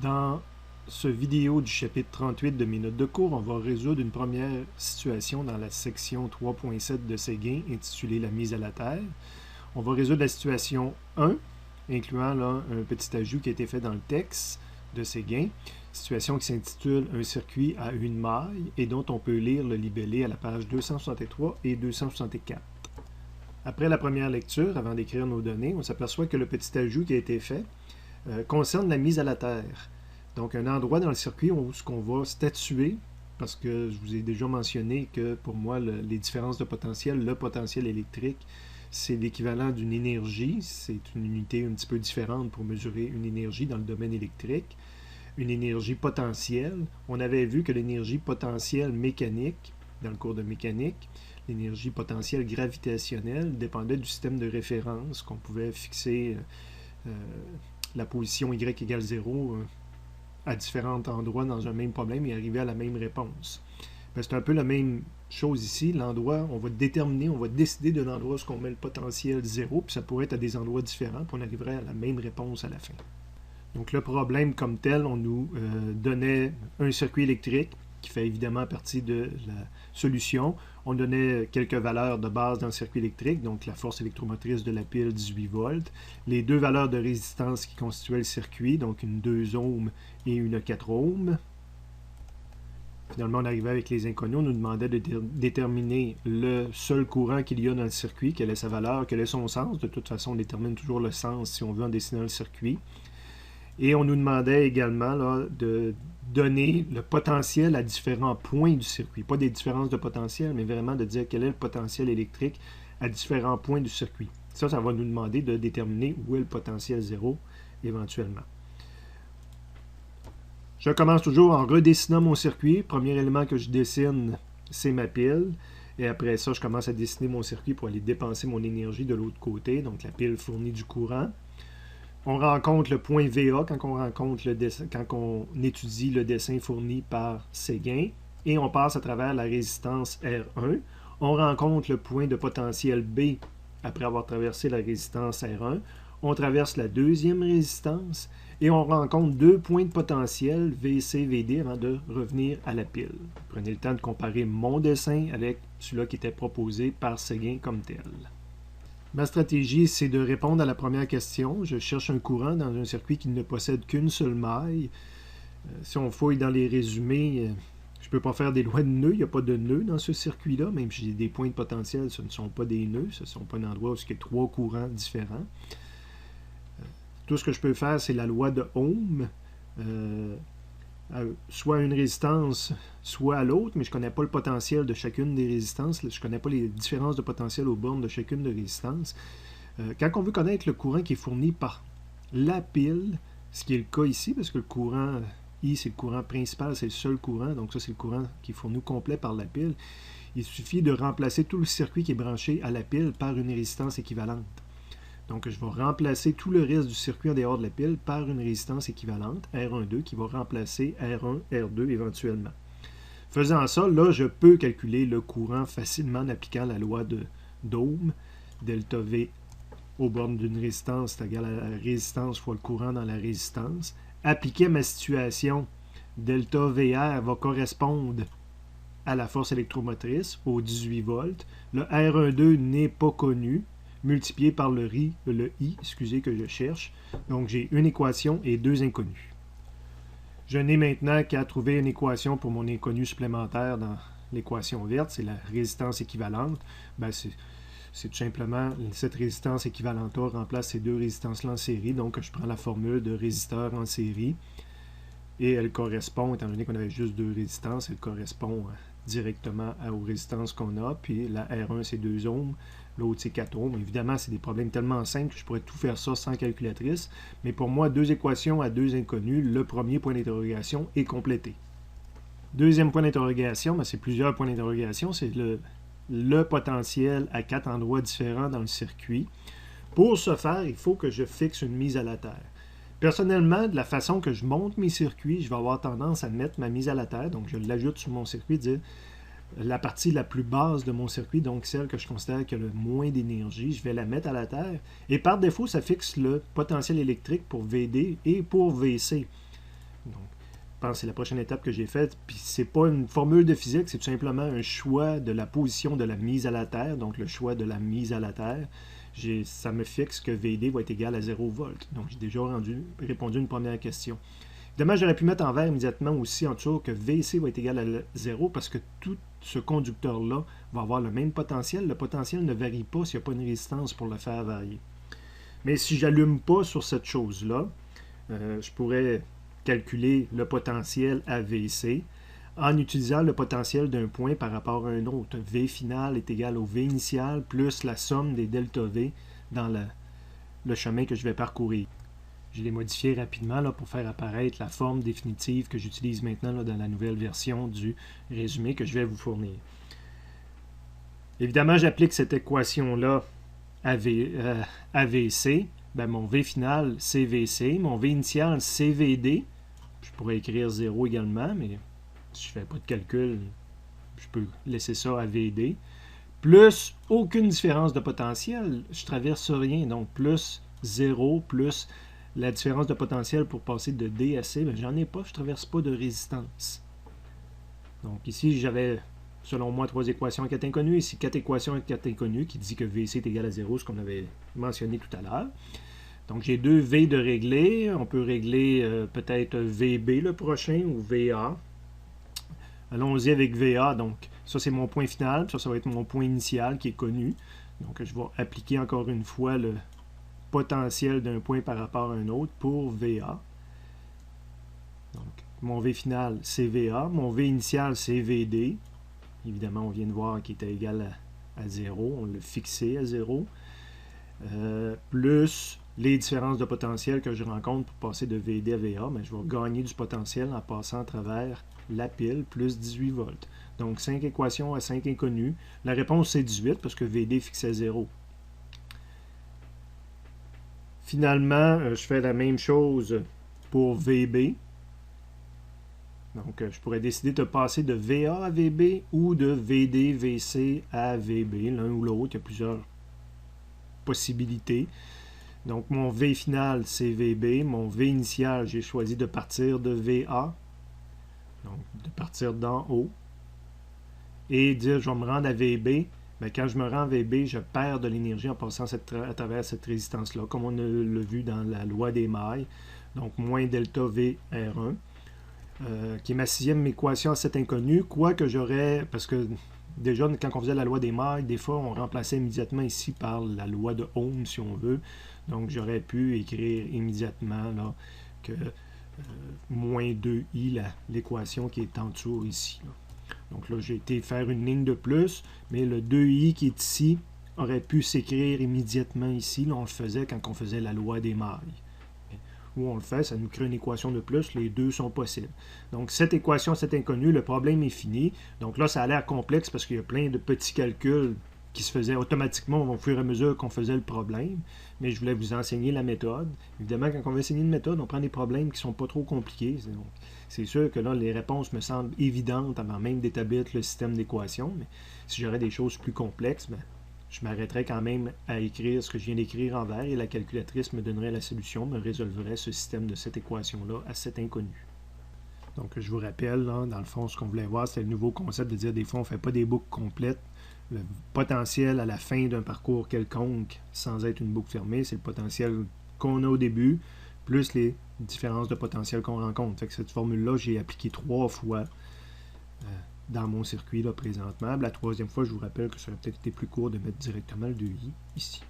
Dans ce vidéo du chapitre 38 de mes notes de cours, on va résoudre une première situation dans la section 3.7 de Séguin intitulée La mise à la terre. On va résoudre la situation 1, incluant là, un petit ajout qui a été fait dans le texte de Séguin, situation qui s'intitule Un circuit à une maille et dont on peut lire le libellé à la page 263 et 264. Après la première lecture, avant d'écrire nos données, on s'aperçoit que le petit ajout qui a été fait concerne la mise à la terre. Donc, un endroit dans le circuit où on va statuer, parce que je vous ai déjà mentionné que pour moi, les différences de potentiel, le potentiel électrique, c'est l'équivalent d'une énergie. C'est une unité un petit peu différente pour mesurer une énergie dans le domaine électrique. Une énergie potentielle. On avait vu que l'énergie potentielle mécanique, dans le cours de mécanique, l'énergie potentielle gravitationnelle dépendait du système de référence qu'on pouvait fixer la position y égale 0 à différents endroits dans un même problème et arriver à la même réponse. C'est un peu la même chose ici. L'endroit, on va déterminer, on va décider de l'endroit où on met le potentiel 0, puis ça pourrait être à des endroits différents, puis on arriverait à la même réponse à la fin. Donc le problème comme tel, on nous donnait un circuit électrique qui fait évidemment partie de la solution. On donnait quelques valeurs de base dans le circuit électrique, donc la force électromotrice de la pile 18 volts, les deux valeurs de résistance qui constituaient le circuit, donc une 2 ohms et une 4 ohms. Finalement, on arrivait avec les inconnus, on nous demandait de déterminer le seul courant qu'il y a dans le circuit, quelle est sa valeur, quel est son sens. De toute façon, on détermine toujours le sens si on veut en dessinant le circuit. Et on nous demandait également là, de donner le potentiel à différents points du circuit. Pas des différences de potentiel, mais vraiment de dire quel est le potentiel électrique à différents points du circuit. Ça va nous demander de déterminer où est le potentiel 0 éventuellement. Je commence toujours en redessinant mon circuit. Premier élément que je dessine, c'est ma pile. Et après ça, je commence à dessiner mon circuit pour aller dépenser mon énergie de l'autre côté. Donc la pile fournit du courant. On rencontre le point VA quand on étudie le dessin fourni par Séguin et on passe à travers la résistance R1. On rencontre le point de potentiel B après avoir traversé la résistance R1. On traverse la deuxième résistance et on rencontre deux points de potentiel VC, VD avant de revenir à la pile. Prenez le temps de comparer mon dessin avec celui qui était proposé par Séguin comme tel. Ma stratégie, c'est de répondre à la première question. Je cherche un courant dans un circuit qui ne possède qu'une seule maille. Si on fouille dans les résumés, je ne peux pas faire des lois de nœuds. Il n'y a pas de nœuds dans ce circuit-là. Même si j'ai des points de potentiel, ce ne sont pas des nœuds. Ce ne sont pas un endroit où il y a trois courants différents. Tout ce que je peux faire, c'est la loi de Ohm. Soit à une résistance, soit à l'autre, mais je ne connais pas le potentiel de chacune des résistances. Je ne connais pas les différences de potentiel aux bornes de chacune des résistances. Quand on veut connaître le courant qui est fourni par la pile, ce qui est le cas ici, parce que le courant I, c'est le courant principal, c'est le seul courant, donc ça c'est le courant qui est fourni complet par la pile, il suffit de remplacer tout le circuit qui est branché à la pile par une résistance équivalente. Donc, je vais remplacer tout le reste du circuit en dehors de la pile par une résistance équivalente, R1,2, qui va remplacer R1, R2 éventuellement. Faisant ça, là, je peux calculer le courant facilement en appliquant la loi d'Ohm. Delta V aux bornes d'une résistance est égal à la résistance fois le courant dans la résistance. Appliquer à ma situation, delta VR va correspondre à la force électromotrice, aux 18 volts. Le R1,2 n'est pas connu, multiplié par le I, que je cherche. Donc, j'ai une équation et deux inconnus. Je n'ai maintenant qu'à trouver une équation pour mon inconnu supplémentaire dans l'équation verte, c'est la résistance équivalente. C'est tout simplement cette résistance équivalente-là remplace ces deux résistances-là en série. Donc, je prends la formule de résisteur en série et elle correspond, étant donné qu'on avait juste deux résistances, elle correspond directement aux résistances qu'on a. Puis la R1, c'est 2 ohms. L'autre, c'est 4 ohms. Évidemment, c'est des problèmes tellement simples que je pourrais tout faire ça sans calculatrice. Mais pour moi, deux équations à deux inconnus, le premier point d'interrogation est complété. Deuxième point d'interrogation, c'est plusieurs points d'interrogation. C'est le potentiel à quatre endroits différents dans le circuit. Pour ce faire, il faut que je fixe une mise à la terre. Personnellement, de la façon que je monte mes circuits, je vais avoir tendance à mettre ma mise à la terre. Donc, je l'ajoute sur mon circuit, dire la partie la plus basse de mon circuit, donc celle que je considère qui a le moins d'énergie, je vais la mettre à la terre. Et par défaut, ça fixe le potentiel électrique pour VD et pour VC. pense que c'est la prochaine étape que j'ai faite. Puis c'est pas une formule de physique, c'est tout simplement un choix de la position de la mise à la Terre, donc le choix de la mise à la Terre. Ça me fixe que VD va être égal à 0 volts. Donc j'ai déjà répondu à une première question. Évidemment, j'aurais pu mettre en vert immédiatement aussi en dessous que VC va être égal à 0 parce que tout ce conducteur-là va avoir le même potentiel. Le potentiel ne varie pas s'il n'y a pas une résistance pour le faire varier. Mais si je n'allume pas sur cette chose-là, je pourrais calculer le potentiel à VC en utilisant le potentiel d'un point par rapport à un autre. V final est égal au V initial plus la somme des delta V dans le chemin que je vais parcourir. Je l'ai modifié rapidement là, pour faire apparaître la forme définitive que j'utilise maintenant là, dans la nouvelle version du résumé que je vais vous fournir. Évidemment, j'applique cette équation-là à VC. Ben, mon V final, c'est VC. Mon V initial, c'est VD. Je pourrais écrire 0 également, mais si je ne fais pas de calcul, je peux laisser ça à VD. Plus aucune différence de potentiel, je ne traverse rien. Donc, plus 0, plus la différence de potentiel pour passer de D à C, ben, j'en ai pas, je ne traverse pas de résistance. Donc ici, j'avais, selon moi, 3 équations à 4 inconnues. Ici, 4 équations à 4 inconnues qui dit que VC est égal à 0, ce qu'on avait mentionné tout à l'heure. Donc j'ai 2 V de régler. On peut régler peut-être VB le prochain ou VA. Allons-y avec VA. Donc ça, c'est mon point final. Ça va être mon point initial qui est connu. Donc je vais appliquer encore une fois le potentiel d'un point par rapport à un autre pour VA. Donc, mon V final, c'est VA. Mon V initial, c'est VD. Évidemment, on vient de voir qu'il était égal à 0. On l'a fixé à 0. Plus les différences de potentiel que je rencontre pour passer de VD à VA. Mais je vais gagner du potentiel en passant à travers la pile plus 18 volts. Donc, 5 équations à 5 inconnues. La réponse, c'est 18 parce que VD fixe à 0. Finalement, je fais la même chose pour VB. Donc, je pourrais décider de passer de VA à VB ou de VD, VC à VB, l'un ou l'autre. Il y a plusieurs possibilités. Donc, mon V final, c'est VB. Mon V initial, j'ai choisi de partir de VA. Donc, de partir d'en haut. Et dire, je vais me rendre à VB. Mais quand je me rends à VB, je perds de l'énergie en passant à travers cette résistance-là, comme on l'a vu dans la loi des mailles. Donc, moins delta V R1, qui est ma 6e équation à cet inconnu. Quoique j'aurais, parce que déjà, quand on faisait la loi des mailles, des fois, on remplaçait immédiatement ici par la loi de Ohm, si on veut. Donc, j'aurais pu écrire immédiatement là, que moins 2i, l'équation qui est en dessous ici. Là. Donc là, j'ai été faire une ligne de plus, mais le 2i qui est ici aurait pu s'écrire immédiatement ici. Là, on le faisait quand on faisait la loi des mailles. Où on le fait, ça nous crée une équation de plus, les deux sont possibles. Donc cette équation, cet inconnu, le problème est fini. Donc là, ça a l'air complexe parce qu'il y a plein de petits calculs qui se faisaient automatiquement au fur et à mesure qu'on faisait le problème. Mais je voulais vous enseigner la méthode. Évidemment, quand on veut enseigner une méthode, on prend des problèmes qui ne sont pas trop compliqués. Donc, c'est sûr que là, les réponses me semblent évidentes avant même d'établir le système d'équations. Mais si j'aurais des choses plus complexes, ben, je m'arrêterais quand même à écrire ce que je viens d'écrire en vert et la calculatrice me donnerait la solution, me résolverait ce système de cette équation-là à cet inconnu. Donc, je vous rappelle, là, dans le fond, ce qu'on voulait voir, c'est le nouveau concept de dire des fois, on ne fait pas des boucles complètes. Le potentiel à la fin d'un parcours quelconque, sans être une boucle fermée, c'est le potentiel qu'on a au début, plus les différences de potentiel qu'on rencontre. Fait que cette formule-là, j'ai appliqué 3 fois dans mon circuit là, présentement. La 3e fois, je vous rappelle que ça aurait peut-être été plus court de mettre directement le 2i ici.